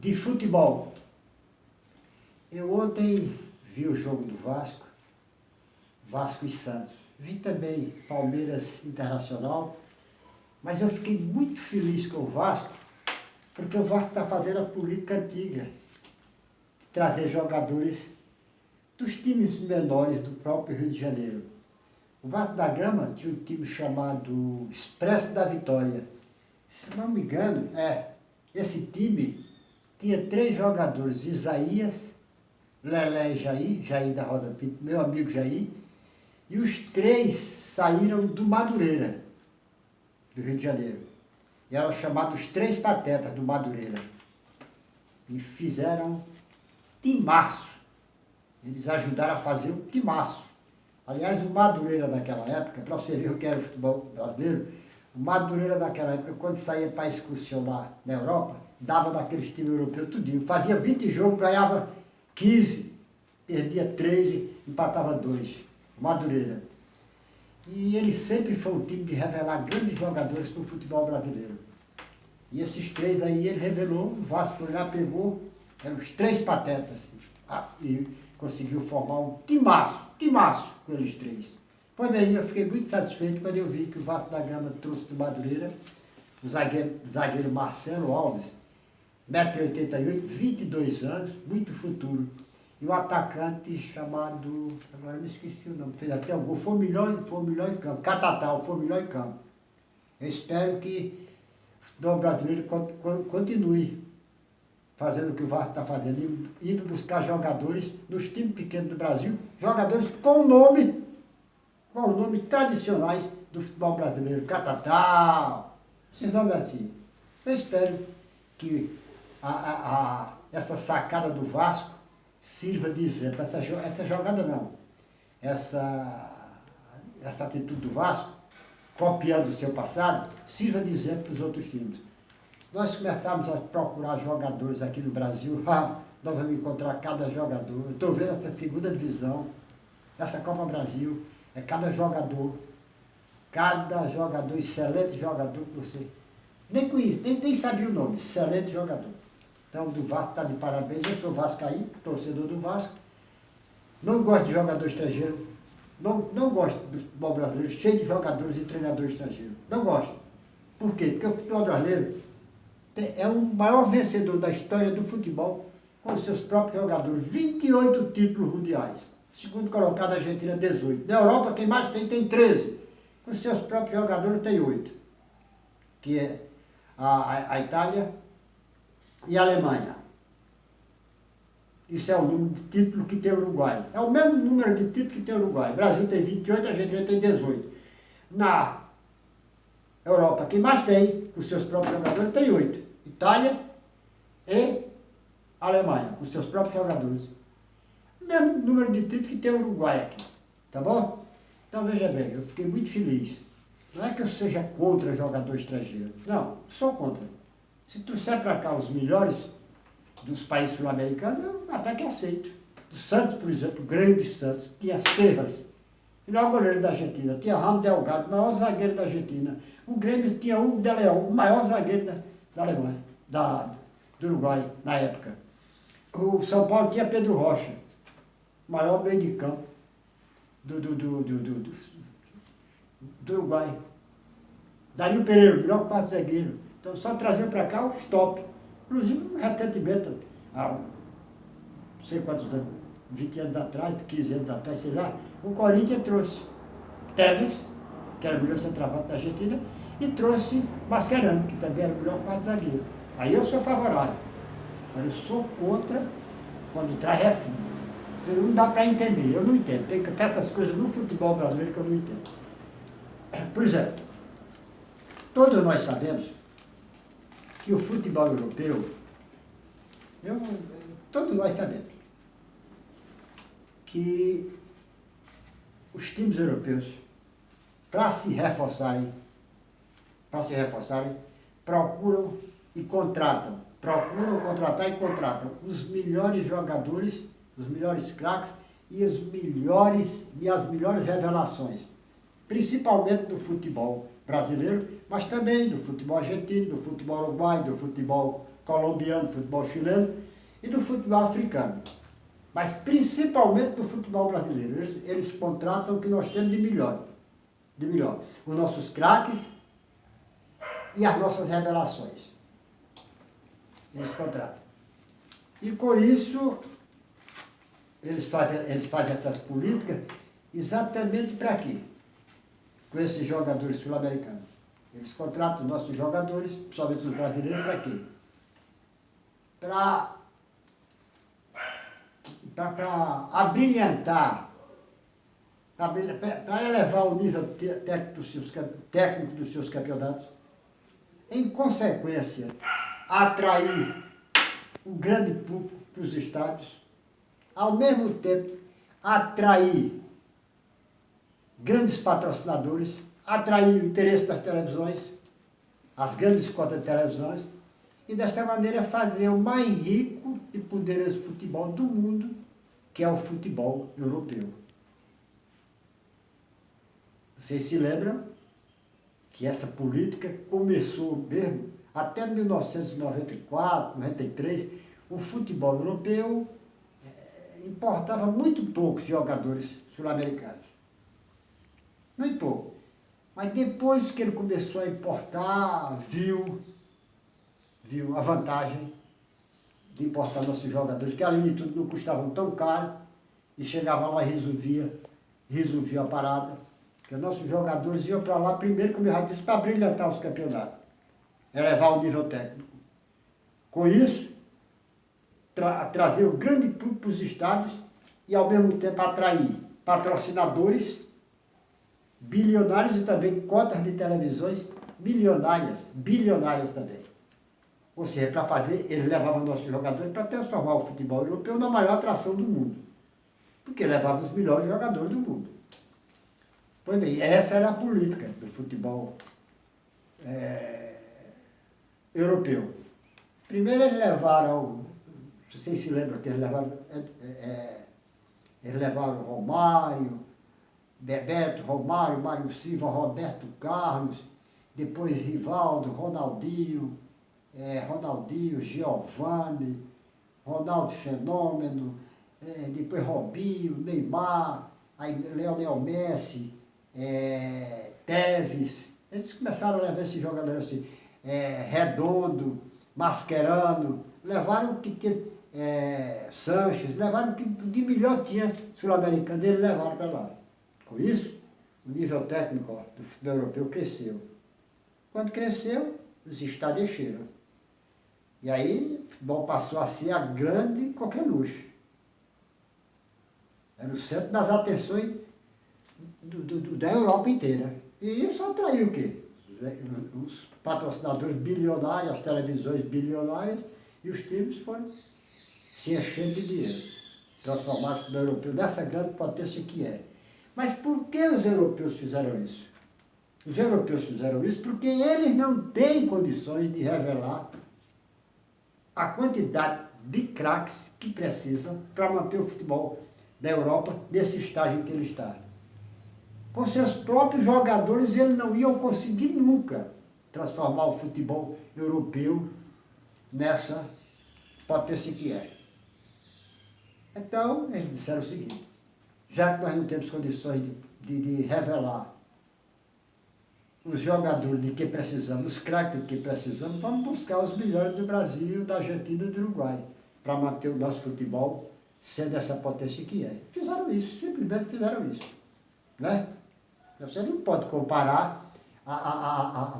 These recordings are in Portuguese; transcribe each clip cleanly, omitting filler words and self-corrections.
de futebol. Eu ontem vi o jogo do Vasco, Vasco e Santos. Vi também Palmeiras Internacional, mas eu fiquei muito feliz com o Vasco, porque o Vasco está fazendo a política antiga, de trazer jogadores dos times menores do próprio Rio de Janeiro. O Vasco da Gama tinha um time chamado Expresso da Vitória. Se não me engano, esse time tinha 3 jogadores, Isaías, Lelé e Jair, Jair da Roda Pinto, meu amigo Jair, e os 3 saíram do Madureira, do Rio de Janeiro. E eram chamados 3 patetas do Madureira. E fizeram timaço. Eles ajudaram a fazer o timaço. Aliás, o Madureira daquela época, para você ver o que era o futebol brasileiro, o Madureira daquela época, quando saía para excursionar na Europa, dava daqueles times europeus tudinho. Fazia 20 jogos, ganhava 15, perdia 13, empatava 2. Madureira. E ele sempre foi um time de revelar grandes jogadores para o futebol brasileiro. E esses 3 aí ele revelou, o Vasco foi lá, pegou, eram os 3 patetas, e conseguiu formar um timaço com eles 3. Pois bem, eu fiquei muito satisfeito quando eu vi que o Vasco da Gama trouxe do Madureira o zagueiro Marcelo Alves, 1,88 m, 22 anos, muito futuro. E o atacante chamado, agora me esqueci o nome, fez até o gol, foi melhor em campo, Catatal, foi melhor em campo. Eu espero que o futebol brasileiro continue fazendo o que o Vasco está fazendo, indo buscar jogadores nos times pequenos do Brasil, jogadores com nome tradicionais do futebol brasileiro, Catatal, esses nomes assim. Eu espero que essa sacada do Vasco sirva de exemplo. Essa jogada não, essa atitude do Vasco, copiando o seu passado, sirva de exemplo para os outros times. Nós começarmos a procurar jogadores aqui no Brasil, nós vamos encontrar cada jogador. Eu estou vendo essa segunda divisão, essa Copa Brasil, é cada jogador, excelente jogador que você nem conhece, nem sabia o nome, excelente jogador. Então, do Vasco está de parabéns. Eu sou vascaíno, torcedor do Vasco. Não gosto de jogador estrangeiro. Não gosto do futebol brasileiro cheio de jogadores e treinadores estrangeiros. Não gosto. Por quê? Porque o futebol brasileiro é o maior vencedor da história do futebol com os seus próprios jogadores. 28 títulos mundiais. Segundo colocado, a Argentina, 18. Na Europa, quem mais tem 13. Com os seus próprios jogadores, tem 8. Que é a Itália e a Alemanha. Isso é o número de títulos que tem o Uruguai. É o mesmo número de títulos que tem o Uruguai. O Brasil tem 28, a Argentina tem 18. Na Europa, quem mais tem, com seus próprios jogadores, tem 8. Itália e Alemanha, com seus próprios jogadores. O mesmo número de títulos que tem o Uruguai aqui. Tá bom? Então, veja bem, eu fiquei muito feliz. Não é que eu seja contra jogador estrangeiro. Não, sou contra. Se trouxer para cá os melhores dos países sul-americanos, eu até que aceito. O Santos, por exemplo, o grande Santos, tinha Serras, melhor goleiro da Argentina, tinha Ramos Delgado, maior zagueiro da Argentina. O Grêmio tinha Hugo de Leão, o maior zagueiro da Alemanha, do Uruguai, na época. O São Paulo tinha Pedro Rocha, maior meio de campo do Uruguai. Dario Pereira, melhor quarto zagueiro. Então, só trazer para cá os top. Inclusive, recentemente, há não sei quantos anos, 20 anos atrás, 15 anos atrás, sei lá, o Corinthians trouxe Tevez, que era o melhor centroavante da Argentina, e trouxe Mascherano, que também era o melhor quarto zagueiro. Aí eu sou favorável. Mas eu sou contra quando traz refúgio. Então, não dá para entender, eu não entendo. Tem tantas coisas no futebol brasileiro que eu não entendo. Por exemplo, todos nós sabemos que o futebol europeu, todos nós sabemos, que os times europeus, para se reforçarem, procuram contratar e contratam os melhores jogadores, os melhores craques e as melhores revelações, principalmente do futebol brasileiro, mas também do futebol argentino, do futebol uruguaio, do futebol colombiano, do futebol chileno e do futebol africano. Mas principalmente do futebol brasileiro. Eles contratam o que nós temos de melhor. De melhor. Os nossos craques e as nossas revelações. Eles contratam. E com isso, eles fazem essas políticas exatamente para quê? Com esses jogadores sul-americanos. Eles contratam nossos jogadores, principalmente os brasileiros, para quê? Para abrilhantar, para elevar o nível técnico dos seus campeonatos. Em consequência, atrair um grande público para os estádios, ao mesmo tempo atrair grandes patrocinadores, atrair o interesse das televisões, as grandes cotas de televisões, e desta maneira fazer o mais rico e poderoso futebol do mundo, que é o futebol europeu. Vocês se lembram que essa política começou mesmo até 1994, 93, o futebol europeu importava muito poucos jogadores sul-americanos. Muito pouco. Mas depois que ele começou a importar, viu a vantagem de importar nossos jogadores, que além de tudo não custavam tão caro, e chegava lá e resolvia a parada. Porque nossos jogadores iam para lá primeiro, como eu já disse, para brilhantar os campeonatos, elevar o nível técnico. Com isso, trazer o grande público para os estádios e ao mesmo tempo atrair patrocinadores bilionários e também cotas de televisões bilionárias também. Ou seja, para fazer, ele levava nossos jogadores para transformar o futebol europeu na maior atração do mundo. Porque levava os melhores jogadores do mundo. Pois bem, essa era a política do futebol europeu. Primeiro eles levaram, se vocês se lembram que eles levaram Romário, Bebeto, Romário, Mário Silva, Roberto Carlos, depois Rivaldo, Ronaldinho, Giovani, Ronaldo Fenômeno, depois Robinho, Neymar, aí Lionel Messi, Tevez. Eles começaram a levar esses jogadores assim, Redondo, Mascherano, levaram o que tinha, Sanches, levaram o que de melhor tinha sul-americano, eles levaram para lá. Com isso, o nível técnico do futebol europeu cresceu. Quando cresceu, os estádios encheram. E aí, o futebol passou a ser a grande coqueluche. Era o centro das atenções da Europa inteira. E isso atraiu o quê? Os patrocinadores bilionários, as televisões bilionárias, e os times foram se enchendo de dinheiro. Transformar o futebol europeu nessa grande potência que é. Mas por que os europeus fizeram isso? Os europeus fizeram isso porque eles não têm condições de revelar a quantidade de craques que precisam para manter o futebol da Europa nesse estágio em que ele está. Com seus próprios jogadores, eles não iam conseguir nunca transformar o futebol europeu nessa potência que é. Então, eles disseram o seguinte: já que nós não temos condições de revelar os jogadores de que precisamos, os craques de que precisamos, vamos buscar os melhores do Brasil, da Argentina e do Uruguai, para manter o nosso futebol sendo essa potência que é. Fizeram isso, simplesmente fizeram isso. Né? Você não pode comparar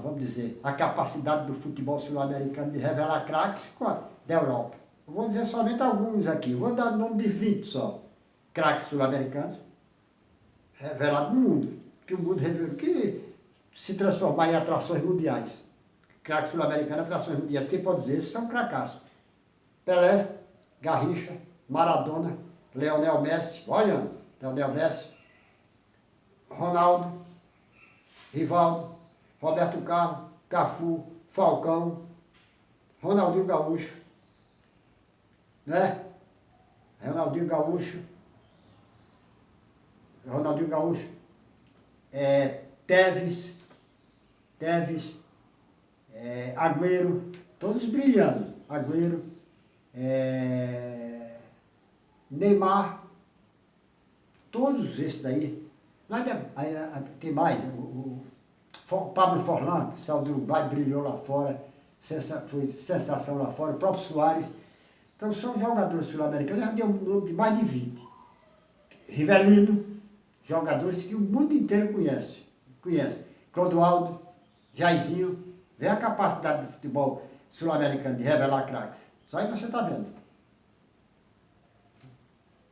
vamos dizer, a capacidade do futebol sul-americano de revelar craques com a da Europa. Eu vou dizer somente alguns aqui, vou dar o nome de 20 só. Craques sul-americanos revelados no mundo, que o mundo revelou, que se transformar em atrações mundiais. Craques sul-americanos, atrações mundiais. Quem pode dizer? Esses são cracassos. Pelé, Garrincha, Maradona, Lionel Messi, olha, Lionel Messi, Ronaldo, Rivaldo, Roberto Carlos, Cafu, Falcão, Ronaldinho Gaúcho, né? Ronaldinho Gaúcho, Tevez, Agüero, todos brilhando. Agüero, Neymar, todos esses daí. Tem mais, Pablo Forlán, que saiu do Uruguai, brilhou lá fora, foi sensação lá fora, o próprio Suárez. Então são jogadores sul-americanos, já deu um nome de mais de 20. Rivelino, jogadores que o mundo inteiro conhece. Clodoaldo, Jairzinho, vê a capacidade do futebol sul-americano de revelar craques. Só aí você está vendo.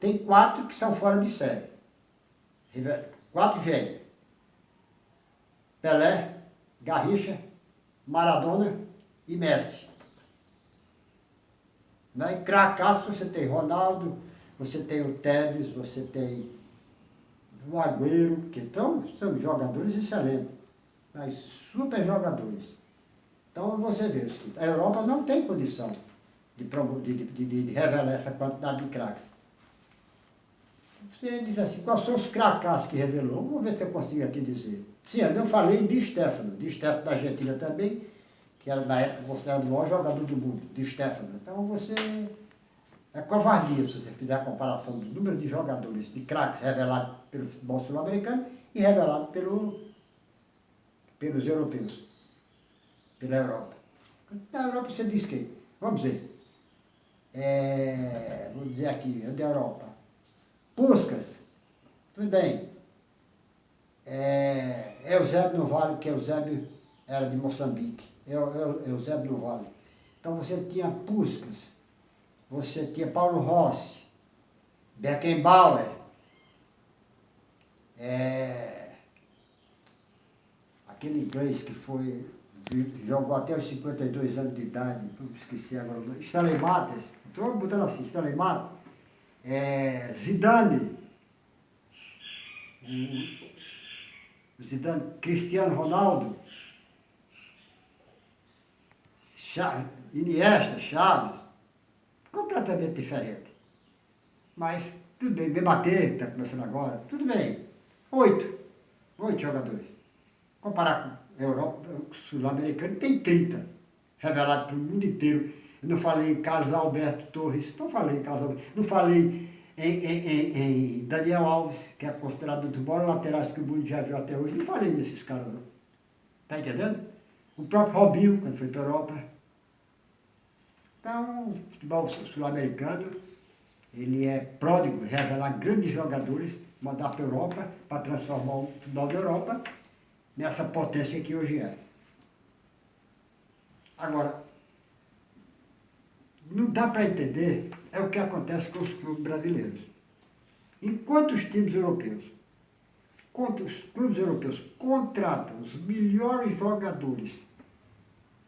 Tem 4 que são fora de série. 4 gênios. Pelé, Garrincha, Maradona e Messi. Em cracaço você tem Ronaldo, você tem o Tevez, você tem o Agüero, que são jogadores excelentes, mas super jogadores. Então você vê, a Europa não tem condição de revelar essa quantidade de craques. Você diz assim, quais são os cracaços que revelou? Vamos ver se eu consigo aqui dizer. Sim, eu falei de Stéfano da Argentina também, que era na época considerado o maior jogador do mundo, de Stéfano. Então você... É covardia se você fizer a comparação do número de jogadores, de craques revelados pelo futebol sul-americano e revelados pelos europeus, pela Europa. Na Europa você diz que, vamos dizer, vou dizer aqui, da Europa, Puskás, tudo bem, Eusébio no Vale, que Eusébio era de Moçambique, Eusébio no Vale. Então você tinha Puskás, você tinha Paulo Rossi, Beckenbauer, aquele inglês que jogou até os 52 anos de idade, esqueci agora o nome, Stanley Mattes, estou botando assim, Stanley Mattes, Zidane, Cristiano Ronaldo, Iniesta, Chaves, completamente diferente. Mas tudo bem, Bebater, que está começando agora, tudo bem. 8 jogadores. Comparar com a Europa, o sul-americano tem 30, revelado para o mundo inteiro. Eu não falei em Carlos Alberto Torres, não falei em Carlos Alberto, não falei em Daniel Alves, que é considerado um dos maiores laterais que o mundo já viu até hoje, não falei nesses caras não. Está entendendo? O próprio Robinho, quando foi para a Europa. Então, o futebol sul-americano, ele é pródigo, revelar grandes jogadores, mandar para a Europa, para transformar o futebol da Europa nessa potência que hoje é. Agora, não dá para entender o que acontece com os clubes brasileiros. Enquanto os clubes europeus contratam os melhores jogadores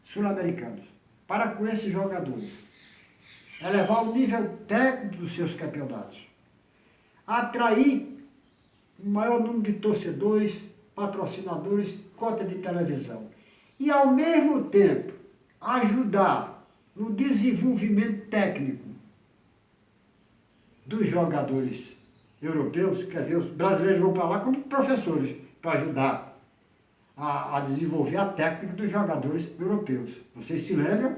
sul-americanos para com esses jogadores elevar o nível técnico dos seus campeonatos, atrair o maior número de torcedores, patrocinadores, cota de televisão e, ao mesmo tempo, ajudar no desenvolvimento técnico dos jogadores europeus, quer dizer, os brasileiros vão para lá como professores para ajudar a desenvolver a técnica dos jogadores europeus. Vocês se lembram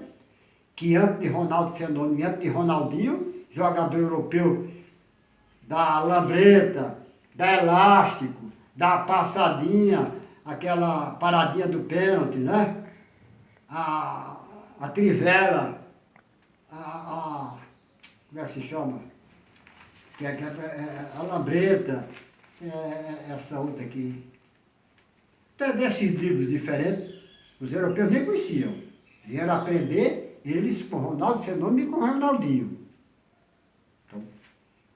que antes de Ronaldo Fenômeno, antes de Ronaldinho, jogador europeu da lambreta, da elástico, da passadinha, aquela paradinha do pênalti, né? A trivela, como é que se chama? Que a lambreta, essa outra aqui. Então, desses livros diferentes, os europeus nem conheciam. Vieram aprender eles com Ronaldo Fenômeno e com Ronaldinho. Então,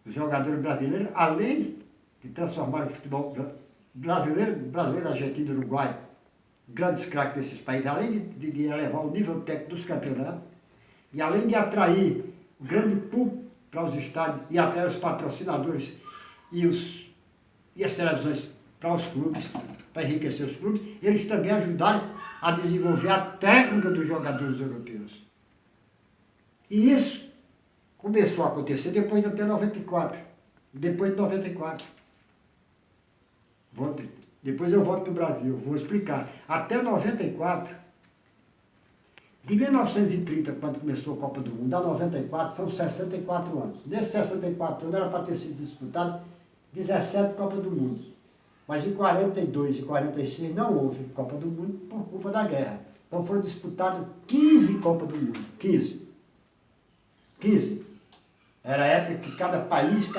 os jogadores brasileiros, além de transformar o futebol brasileiro, argentino e uruguai, grandes craques desses países, além de elevar o nível técnico dos campeonatos, e além de atrair o grande público para os estádios e atrair os patrocinadores e as televisões para os clubes, para enriquecer os clubes, eles também ajudaram a desenvolver a técnica dos jogadores europeus. E isso começou a acontecer depois de até 94. Depois de 94. Depois eu volto para o Brasil, vou explicar. Até 94, De 1930, quando começou a Copa do Mundo, a 94, são 64 anos. Nesses 64 anos era para ter sido disputado 17 Copas do Mundo. Mas em 42 e 46 não houve Copa do Mundo por culpa da guerra. Então foram disputadas 15 Copas do Mundo. 15. 15. Era a época que cada país,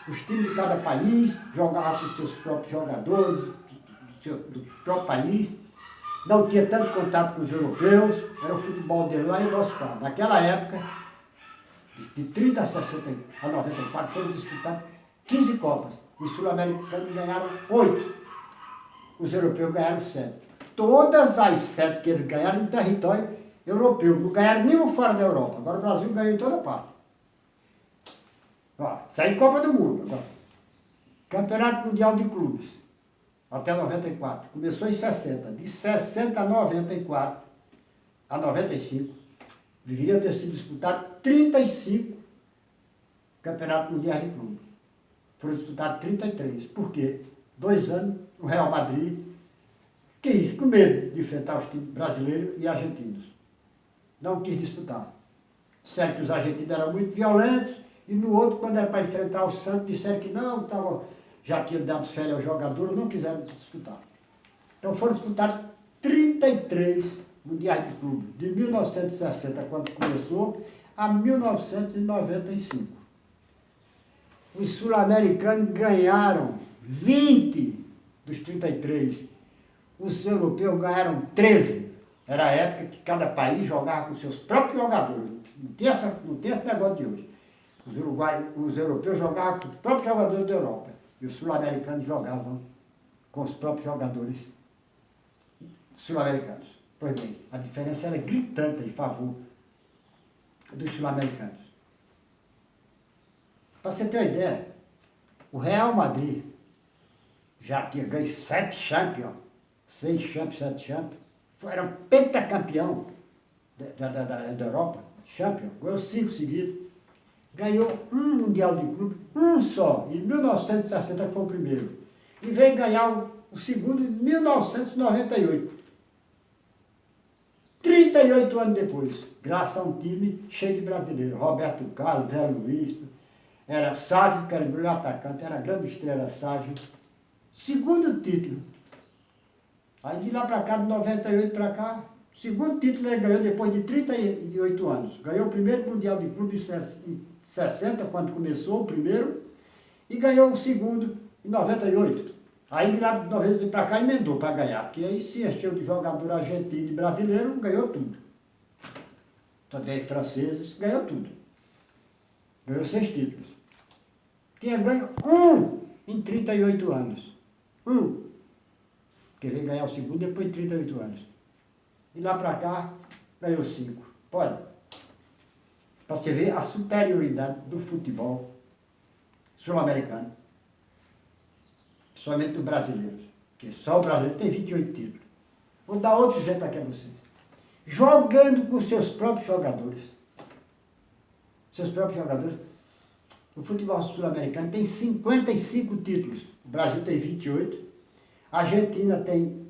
os times de cada país jogavam com seus próprios jogadores, do próprio país. Não tinha tanto contato com os europeus, era o futebol dele lá e o nosso cá. Naquela época, de 30 a 60 a 94, foram disputadas 15 Copas. Os sul-americanos ganharam 8. Os europeus ganharam 7. Todas as 7 que eles ganharam em território europeu. Não ganharam nenhum fora da Europa. Agora o Brasil ganhou em toda parte. Ó, isso aí é Copa do Mundo. Agora. Campeonato Mundial de Clubes. Até 94. Começou em 60. De 60 a 94 a 95, deveriam ter sido disputados 35 Campeonatos Mundiais de Clube. Foram disputados 33. Por quê? 2 anos, o Real Madrid quis, com medo de enfrentar os times brasileiros e argentinos. Não quis disputar. Disseram que os argentinos eram muito violentos, e no outro, quando era para enfrentar o Santos, disseram que não, já tinham dado férias aos jogadores, não quiseram disputar. Então foram disputados 33 Mundiais de Clube, de 1960, quando começou, a 1995. Os sul-americanos ganharam 20 dos 33. Os europeus ganharam 13. Era a época que cada país jogava com seus próprios jogadores. Não tem esse negócio de hoje. Os europeus jogavam com os próprios jogadores da Europa. E os sul-americanos jogavam com os próprios jogadores sul-americanos. Pois bem, a diferença era gritante em favor dos sul-americanos. Para você ter uma ideia, o Real Madrid já tinha ganho 7 Champions, 6 Champions, 7 Champions. Era pentacampeão da Europa, Champions, ganhou 5 seguidos. Ganhou um Mundial de Clube, um só, em 1960, que foi o primeiro. E veio ganhar o segundo em 1998. 38 anos depois, graças a um time cheio de brasileiros. Roberto Carlos, Zé Luiz, era Sávio, que era o melhor atacante, era a grande estrela Sávio. Segundo título. Aí de lá para cá, de 98 para cá, segundo título ele ganhou depois de 38 anos. Ganhou o primeiro Mundial de Clube em 60, quando começou o primeiro, e ganhou o segundo em 98. Aí de lá de 98 para cá emendou para ganhar, porque aí se encheu de jogador argentino e brasileiro, ganhou tudo. Também franceses, ganhou tudo. Ganhou 6 títulos. Tinha ganho um em 38 anos. Um. Porque veio ganhar o segundo depois de 38 anos. E lá para cá, ganhou 5. Pode? Para você ver a superioridade do futebol sul-americano. Somente do brasileiro. Porque só o brasileiro tem 28 títulos. Vou dar outro exemplo aqui a vocês. Jogando com seus próprios jogadores. Seus próprios jogadores. O futebol sul-americano tem 55 títulos. O Brasil tem 28. A Argentina tem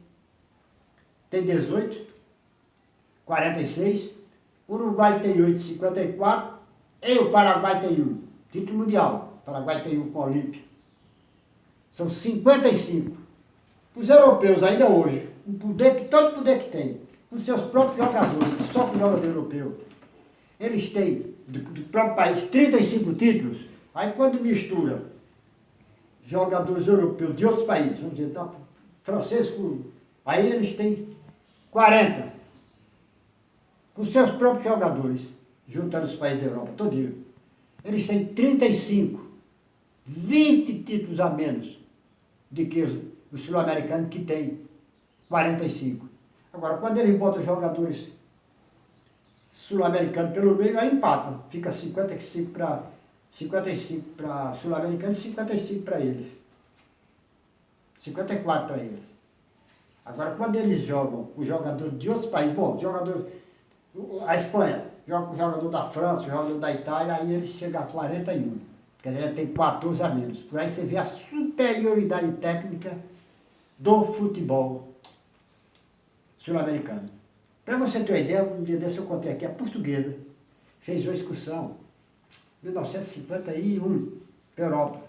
18. 46. O Uruguai tem 8, 54. E o Paraguai tem 1. Título mundial. O Paraguai tem 1 com o Olímpia. São 55. Os europeus, ainda hoje, todo o poder que tem, com seus próprios jogadores, só com o jogador europeu, eles têm, do próprio país, 35 títulos. Aí quando mistura jogadores europeus de outros países, vamos dizer, então, francês com... Aí eles têm 40. Com seus próprios jogadores, juntando os países da Europa todinho. Eles têm 35. 20 títulos a menos do que os sul-americanos, que tem 45. Agora, quando eles botam jogadores sul-americanos pelo meio, aí empatam. Fica 55 para sul-americanos e 55 para eles. 54 para eles. Agora, quando eles jogam com jogadores de outros países, bom, a Espanha joga com o jogador da França, o jogador da Itália, aí eles chegam a 41. Quer dizer, ele tem 14 a menos. Por aí você vê a superioridade técnica do futebol sul-americano. Para você ter uma ideia, um dia desse eu contei aqui, a Portuguesa fez uma excursão, 1951, para a Europa,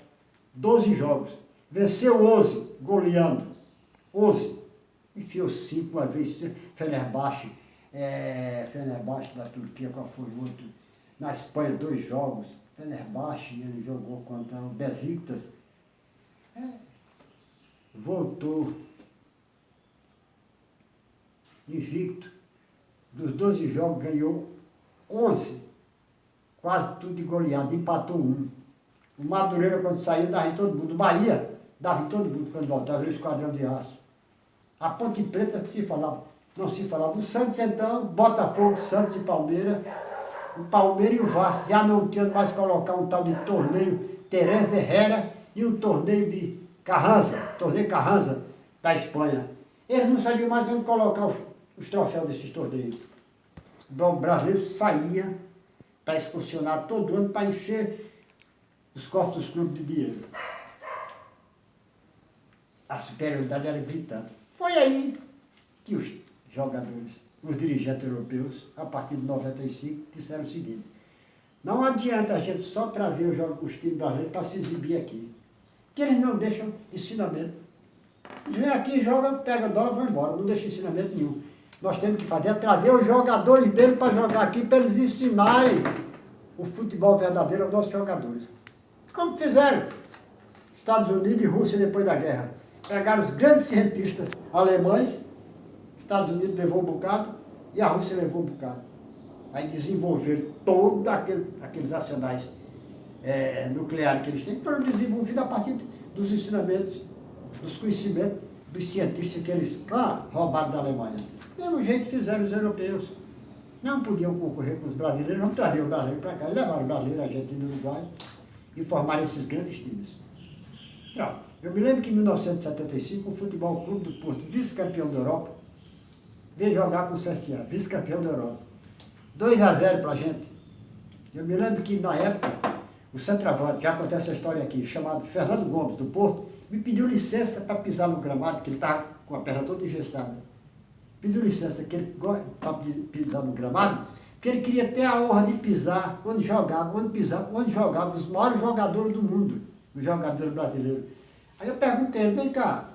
12 jogos, venceu 11, goleando, 11, enfiou 5 uma vez, Fenerbahçe, Fenerbahçe da Turquia, qual foi o outro? Na Espanha, 2 jogos, Fenerbahçe, ele jogou contra o Besiktas, voltou invicto, dos 12 jogos ganhou 11, quase tudo de goleada, empatou 1. O Madureira, quando saía, dava em todo mundo. O Bahia dava em todo mundo quando voltava, o esquadrão de aço. A Ponte Preta não se falava. O Santos, então, Botafogo, Santos e Palmeiras. O Palmeiras e o Vasco já não tinham mais colocar um tal de torneio Teresa Herrera e um torneio de Carranza, torneio Carranza da Espanha. Eles não sabiam mais onde colocar os troféus desses torneios. O brasileiro saía para excursionar todo ano para encher os cofres dos clubes de dinheiro. A superioridade era gritante. Foi aí que os jogadores, os dirigentes europeus, a partir de 95, disseram o seguinte: não adianta a gente só trazer os times brasileiros para se exibir aqui, que eles não deixam ensinamento. Eles vêm aqui, jogam, pegam dólar e vão embora, não deixam ensinamento nenhum. Nós temos que fazer é trazer os jogadores dele para jogar aqui, para eles ensinarem o futebol verdadeiro aos nossos jogadores. Como fizeram Estados Unidos e Rússia depois da guerra. Pegaram os grandes cientistas alemães, Estados Unidos levou um bocado e a Rússia levou um bocado. Aí desenvolveram todos aqueles arsenais nucleares que eles têm, que foram desenvolvidos a partir dos ensinamentos, dos conhecimentos dos cientistas que eles, claro, roubaram da Alemanha. Do mesmo jeito fizeram os europeus. Não podiam concorrer com os brasileiros, vamos trazer o brasileiro para cá. Eles levaram o brasileiro, a Argentina e o Uruguai e formaram esses grandes times. Pronto. Eu me lembro que em 1975 o Futebol Clube do Porto, vice-campeão da Europa, veio jogar com o CSA, vice-campeão da Europa. 2-0 para a gente. Eu me lembro que na época o centroavante, já acontece essa história aqui, chamado Fernando Gomes, do Porto, me pediu licença para pisar no gramado, que ele estava com a perna toda engessada. Pediu licença para pisar no gramado, porque ele queria ter a honra de pisar onde jogavam os maiores jogadores do mundo, os jogadores brasileiros. Aí eu perguntei, vem cá,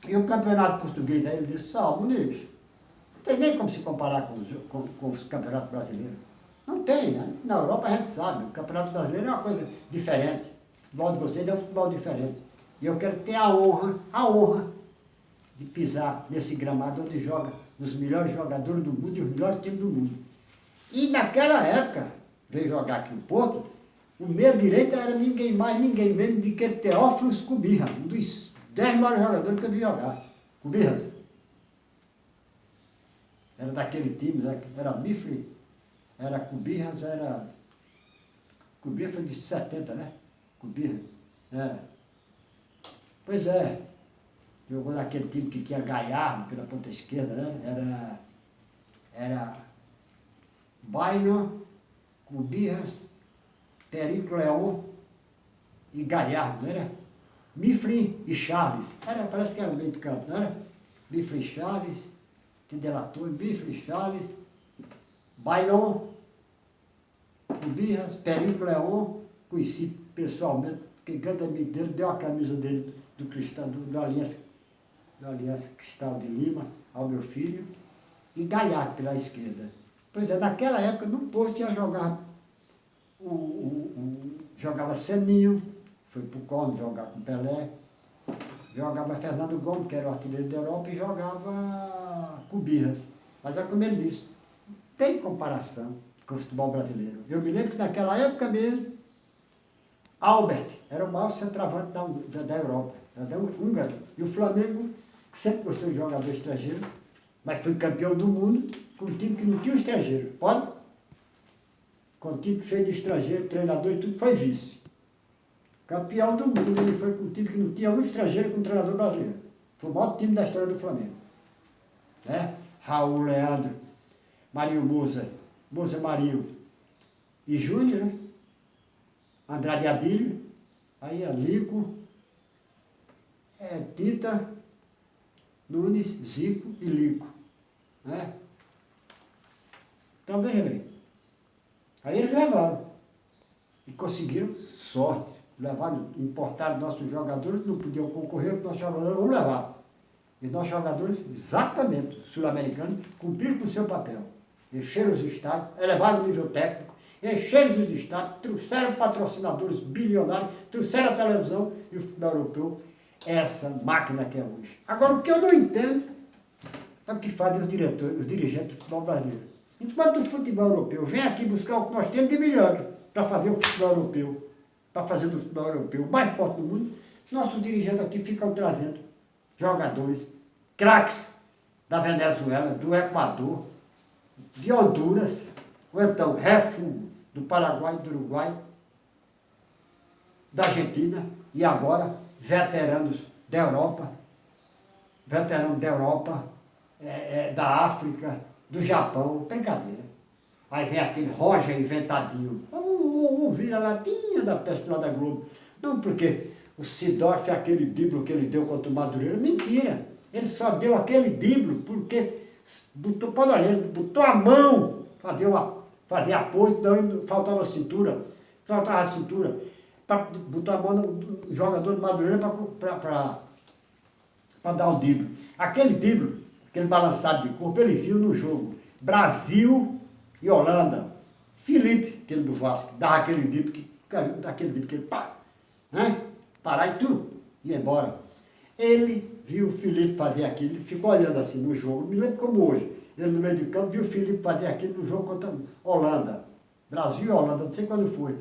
e o campeonato português? Aí ele disse, Muniz, não tem nem como se comparar com o campeonato brasileiro. Não tem, né? Na Europa a gente sabe, o campeonato brasileiro é uma coisa diferente. O futebol de vocês é um futebol diferente. E eu quero ter a honra de pisar nesse gramado onde joga os melhores jogadores do mundo e os melhores times do mundo. E naquela época, veio jogar aqui o Porto, o meia-direita era ninguém mais, ninguém menos do que Teófilos Cubirra, um dos 10 maiores jogadores que eu vi jogar. Cubirras. Era daquele time, né? Era Mifre, era Cubirras, Cubirra foi de 70, né? Cubirra, era. Pois é, jogou naquele time que tinha Galhardo pela ponta esquerda, né? Era Baino, Cubirras, Perico Leão e Galhardo, não era? Mifre e Charles. Parece que era no meio do campo, não era? Mifre e Charles, que delatou, Mifre e Charles, Bailon, Cubirras, Perico Leão, conheci pessoalmente, porque grande amigo dele, deu a camisa dele do Aliança Cristal de Lima ao meu filho, e Galhardo pela esquerda. Pois é, naquela época, no Porto tinha jogado, jogava Seninho, foi para o Córrego jogar com Pelé, jogava Fernando Gomes, que era o artilheiro da Europa, e jogava Cubirras. Mas é como ele disse, tem comparação com o futebol brasileiro. Eu me lembro que naquela época mesmo, Albert era o maior centroavante da Europa, da húngaro. E o Flamengo, que sempre gostou de jogador estrangeiro, mas foi campeão do mundo com um time que não tinha um estrangeiro. Pode? Com um time cheio de estrangeiro, treinador e tudo, foi vice. Campeão do mundo, ele foi com um time que não tinha um estrangeiro com um treinador brasileiro. Foi o maior time da história do Flamengo. Né? Raul Leandro, Marinho Moza Marinho e Júnior, né? Andrade Adílio, aí Lico, Tita, Nunes, Zico e Lico. né? Então, veja bem. Aí eles levaram. E conseguiram sorte. Levaram, importaram nossos jogadores, não podiam concorrer, porque nossos jogadores vão levar. E nossos jogadores, exatamente, sul-americanos, cumpriram com o seu papel. Encheram os estádios, elevaram o nível técnico, encheram os estádios, trouxeram patrocinadores bilionários, trouxeram a televisão e o futebol europeu, essa máquina que é hoje. Agora, o que eu não entendo é o que fazem os diretores, os dirigentes do futebol brasileiro. Enquanto o futebol europeu vem aqui buscar o que nós temos de melhor para fazer o futebol europeu, para fazer do futebol europeu o mais forte do mundo, nossos dirigentes aqui ficam trazendo jogadores, craques da Venezuela, do Equador, de Honduras, ou então refúgio do Paraguai, do Uruguai, da Argentina, e agora veteranos da Europa, da África, do Japão, brincadeira. Aí vem aquele Roger inventadinho, vira-latinha da peste lá da Globo. Não, porque o Sidorf, aquele díbolo que ele deu contra o Madureira, mentira. Ele só deu aquele díbolo porque botou a mão, fazia apoio, então faltava a cintura, botou a mão no jogador do Madureira para dar o díbolo. Aquele díbolo, aquele balançado de corpo, ele viu no jogo Brasil e Holanda. Felipe, aquele do Vasco, dava aquele díbolo que ele parar e tudo, ia embora. Ele viu o Felipe fazer aquilo, ele ficou olhando assim no jogo, me lembro como hoje. Ele no meio do campo viu o Felipe fazer aquilo no jogo contra a Holanda. Brasil e Holanda, não sei quando foi.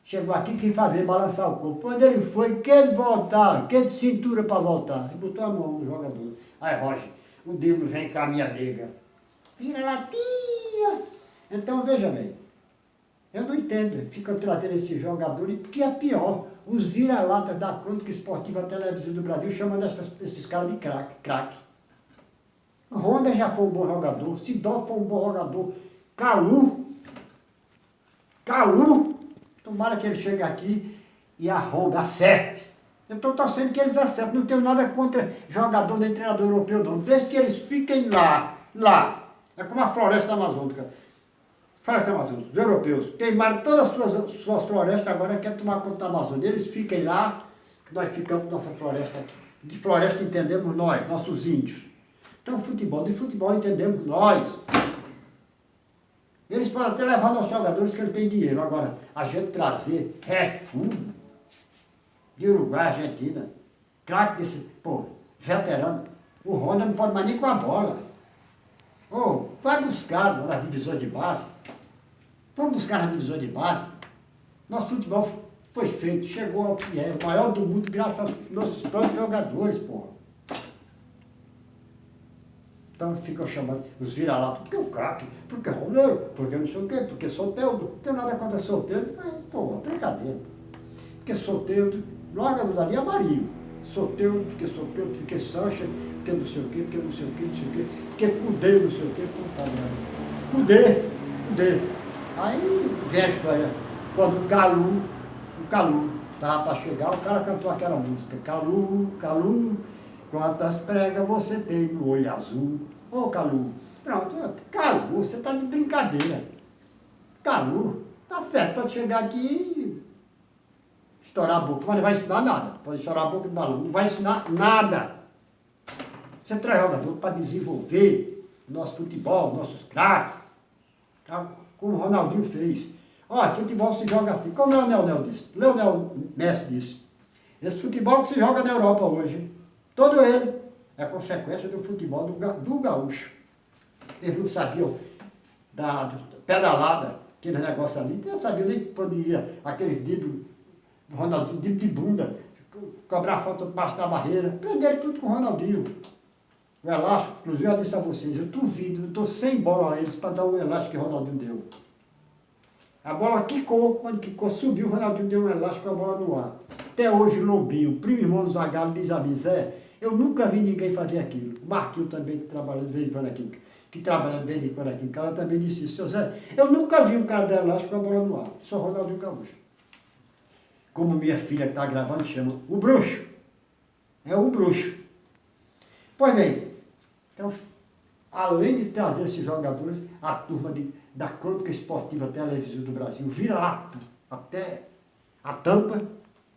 Chegou aqui, quem fazer, balançar o corpo. Quando ele foi, quem voltar, quem de cintura para voltar. Ele botou a mão no jogador. Aí, Roger, o díbolo vem cá, minha nega. Vira latinha. Então, veja bem. Eu não entendo, fica trazendo esses jogadores, porque é pior. Os vira-latas da crônica esportiva televisiva do Brasil chamando esses caras de craque. Honda já foi um bom jogador, Sidó foi um bom jogador, Calu, tomara que ele chegue aqui e acerte. Eu estou torcendo que eles acertem, não tenho nada contra jogador nem treinador europeu não, desde que eles fiquem lá. É como a floresta amazônica. Os europeus queimaram todas as suas florestas, agora querem tomar conta da Amazônia. Eles fiquem lá, que nós ficamos com nossa floresta aqui. De floresta entendemos nós, nossos índios. Então, de futebol entendemos nós. Eles podem até levar nossos jogadores que eles têm dinheiro. Agora, a gente trazer refúgio de Uruguai, Argentina, craque desse, veterano. O Honda não pode mais nem com a bola. Vai buscar nas divisões de base. Vamos buscar nas divisões de base. Nosso futebol foi feito, chegou ao que é, o maior do mundo, graças aos nossos próprios jogadores, Então ficam chamando os vira-latas, porque o craque, porque Romero, porque não sei o quê, porque Soteldo. Não tem nada contra Soteldo, mas, brincadeira. Porque Soteldo, logo dali é Marinho. Soteldo, porque Sancha, porque não sei o quê, porque Cudê, não sei o quê, Cudê. Aí vem a história, quando o Calu estava para chegar, o cara cantou aquela música, Calu, quantas pregas você tem no olho azul? Calu, pronto, Calu, você está de brincadeira. Calu, tá certo, pode chegar aqui e estourar a boca, mas não vai ensinar nada. Pode estourar a boca de balão, não vai ensinar nada. Você traz jogador para desenvolver o nosso futebol, nossos craques, como o Ronaldinho fez. Futebol se joga assim, como o Leonel Messi disse. Esse futebol que se joga na Europa hoje, todo ele é consequência do futebol do gaúcho. Eles não sabiam da pedalada, aquele negócio ali, não sabiam nem para onde ia, aquele drible, Ronaldinho, drible de bunda, cobrar falta debaixo da barreira, prenderam tudo com o Ronaldinho. O elástico, inclusive eu disse a vocês, eu duvido, eu estou sem bola a eles para dar o elástico que o Ronaldinho deu. A bola quicou, quando quicou, subiu, o Ronaldinho deu um elástico com a bola no ar. Até hoje o Lobinho, o primo irmão do Zagallo, diz a mim, Zé, eu nunca vi ninguém fazer aquilo. O Marquinhos também, que trabalha de vez em quando aqui, em casa, também disse isso. Seu Zé, eu nunca vi um cara dar elástico com a bola no ar, só Ronaldinho Gaúcho. Como minha filha que está gravando chama, o bruxo. É o bruxo. Pois bem, então, além de trazer esses jogadores, a turma da Crônica Esportiva Televisiva do Brasil, vira-lata, até a tampa,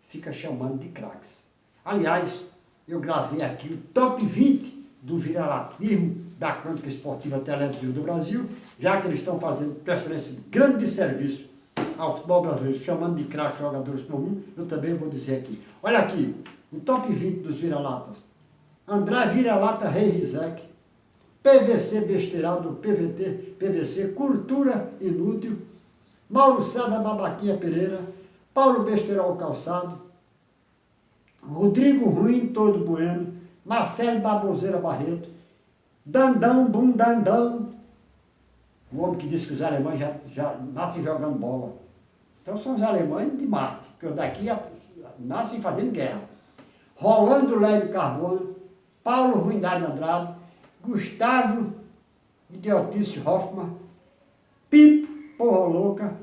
fica chamando de craques. Aliás, eu gravei aqui o top 20 do viralatismo da Crônica Esportiva Televisiva do Brasil, já que eles estão prestando esse grande serviço ao futebol brasileiro, chamando de craques jogadores comuns, eu também vou dizer aqui. Olha aqui, o top 20 dos vira-latas. André Vira-Lata Rei Rizek, PVC Besteirado do PVC Cultura Inútil, Mauro César Babaquinha Pereira, Paulo Besteiral Calçado, Rodrigo Ruim Todo Bueno, Marcelo Baboseira Barreto, Dandão Bundandão, o homem que diz que os alemães já nascem jogando bola. Então são os alemães de Marte, que daqui nascem fazendo guerra. Rolando Lélio Carbono, Paulo Ruindade Andrade, Gustavo Idiotice Hoffmann, Pipo Porra Louca,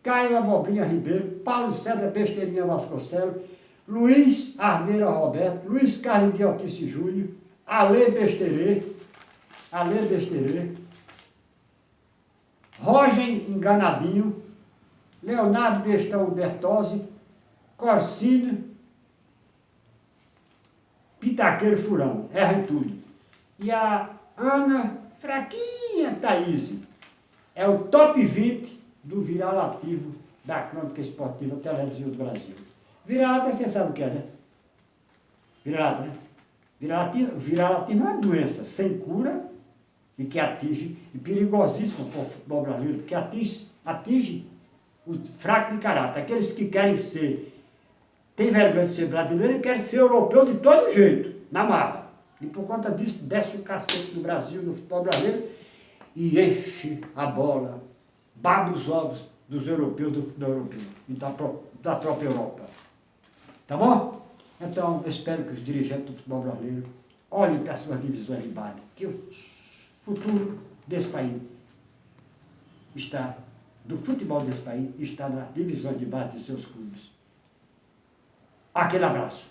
Caio Abobrinha Ribeiro, Paulo César Besteirinha Vasconcelos, Luiz Armeira Roberto, Luiz Carlos Idiotice Júnior, Ale Besteirê, Roger Enganadinho, Leonardo Bestão Bertozzi, Corsínio, Pitaqueiro Furão, erra em tudo. E a Ana Fraquinha Thaís. É o top 20 do viralativo da Crônica Esportiva Televisiva do Brasil. Vira-lata, você sabe o que é, né? Vira-lata, né? Vira-lativo é uma doença sem cura e que atinge, e perigosíssima para o futebol brasileiro, porque atinge os fracos de caráter, aqueles que querem ser, tem vergonha de ser brasileiro e querem ser europeu de todo jeito, na marra. E por conta disso, desce o cacete do Brasil, no futebol brasileiro, e enche a bola, baba os ovos dos europeus, do futebol europeu, e da própria Europa. Tá bom? Então, eu espero que os dirigentes do futebol brasileiro olhem para as suas divisões de base, que o futuro desse país do futebol desse país, está nas divisões de base de seus clubes. Aquele abraço.